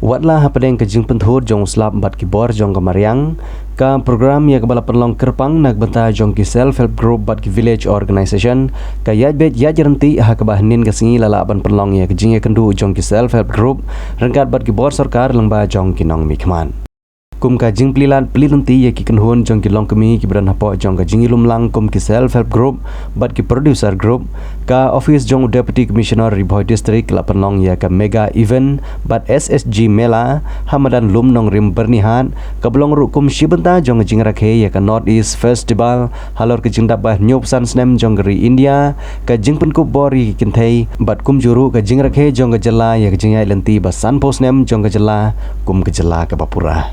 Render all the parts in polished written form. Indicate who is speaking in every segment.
Speaker 1: Watlah hapadeng kejing penthur jong slap bat kibor jong kamariang ka program ya kebala penlong kerpang nak benta jong ki self help group bat ki village organization ka yaj bet yaj renti ha kabahnin ka singi lala ban penlong ya kejing ya kendu jong ki self help group rengkat bat kibor sarkar lengba jong kinong mikman kum ka jing pelilenti ya ki kenhun jong ki long kemi ki bran hapo jong ka jing ilum lang kum ki self help group bat ki producer group ka office jong deputy commissioner Riboy district la penlong ya ka mega event bat SSG Mela hamadan lum nong rim bernihan ka belong ru kum shibenta jong jing rakhe ya ka North East Festival halor ki jing dabah nyop san snem jong ri India ka jing pen ku bori ki kinthei bat kum juru ka jing rakhe jong ka jela ya ka jing ai lenti ba san pos nem jong ka jela kum ka jela ka bapura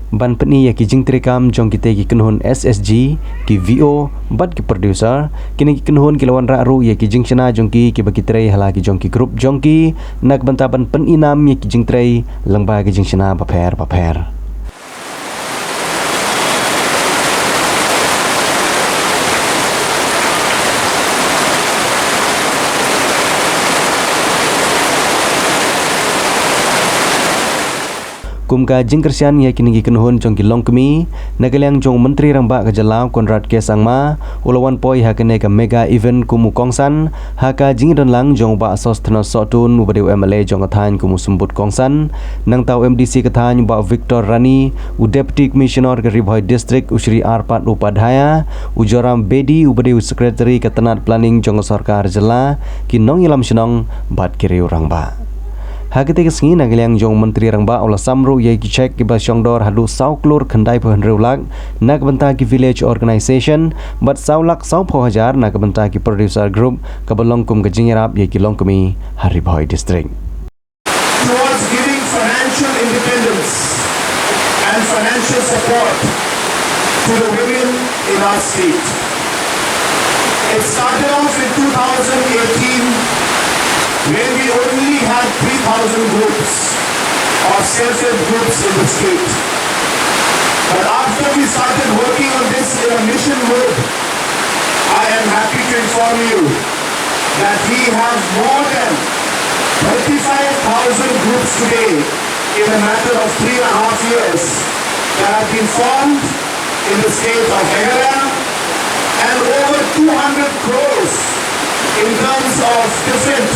Speaker 1: ban peni ya ki jing trikam jong kite ki kenhun SSG ki VO bat ki producer kini ki kenhun ki lawan ra ru ya ki jing chana jong ki bagi trei hala ki jong ki group jong ki nak banta ban pen inam ya ki jing trei lengba ki jing chana baper kum ka jing kersian ya kini ki kenhun jong ki long kemi nagaliang jong menteri rangba ka jalau Konrad K Sangma ulawan poi ha kene ka mega event kumu kongsan ha ka jing don lang jong ba sos thno sotun ubade MLA jong ka than kumu sembut kongsan nang tau MDC ka than ba Victor Rani u deputy commissioner ka Riboy district usri Arpat Upadhyaya ujoram Bedi ubade secretary ka tenat planning jong sarkar jela ki nong ilam senong bat kiriu rangba Hakite kesengi nagaliang jong menteri rangba ola samru ye ki check ki basyongdor hadu sauklur khandai phan reulak nak benta ki village organization bat saulak sau phohajar nak benta ki producer group kabalong kum gajingrap ye ki longkumi Riboy district
Speaker 2: towards giving financial independence and financial support to the women in our state. It started off in 2018 when we only had 3,000 groups or self-help groups in the state. But after we started working on this in a mission mode, I am happy to inform you that we have more than 35,000 groups today in a matter of 3.5 years that have been formed in the state of Meghalaya, and over 200 crores in terms of different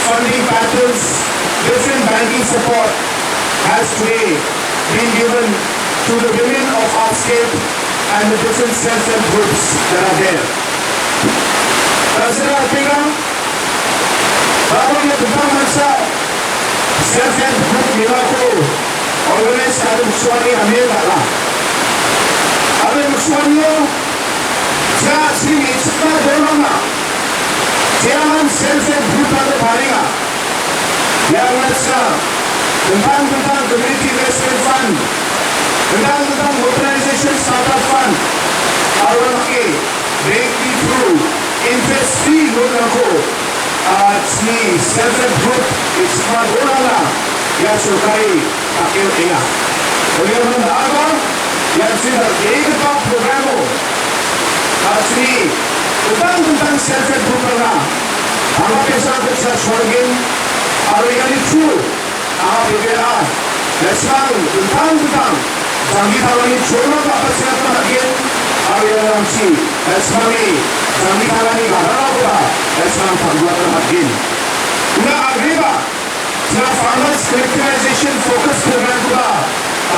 Speaker 2: funding patterns, different banking support has today been given to the women of our state and the different self-help groups that are there. President Apega, Babu Mansa, self-help group Milako, organized Adam Swani Amir Bala. Adam Swani, Jaya Sri Isma Dolona, Chairman self-help group ada paringa. Yang nasa tentang community investment fund, tentang mobilization startup fund, orang ke break me through interest free loan ako. Sini self-help group isma dolana yang surkai pakai ingat. Oleh mana apa yang sudah diikut programo. Sini tentang self-help group na hanggang ke sa shorgin yang itu berbeda lesman tentang jangan thalani chorna ka pasiat lagi yang ramsi lesmani jangan thalani garana hoga lesman phagwat lagi una agreba na farmers collectivization focus program ka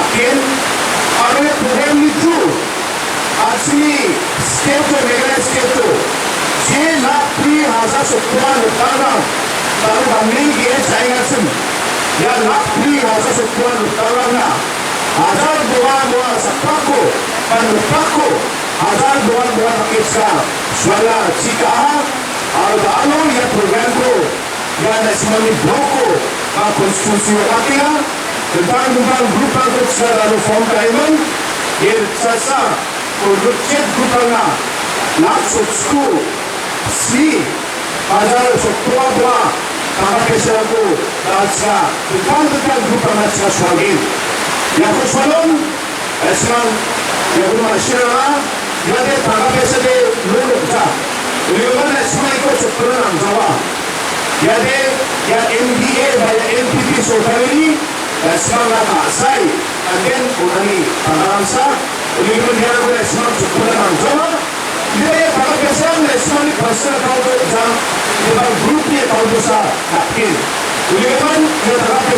Speaker 2: akin program itu asli state to Meghalaya state to je lakh 3,070 utara baru kami dia saya sen ya lakh 3,070 utara na 1,200 sepako panupako 1,200 kisah swala jika ada alo ya program ko ya nasional bloko ka konstitusi wakila tentang grup selalu form kaiman dia sasa project grupana langsung school si ada sekolah kami kesaku dasar tentang grupana sesuatu yang kesulitan esman yang bermasyarakat yang kami kesade luluh Beliau esman ikut sekolah Jawa jadi yang MBA by MPP Sotari Esman naka sai again unani panaramsa uliman dia ko esman chukula nang joma dia pakai pesan esman personal account jam dia group ni account sa akin uliman dia pakai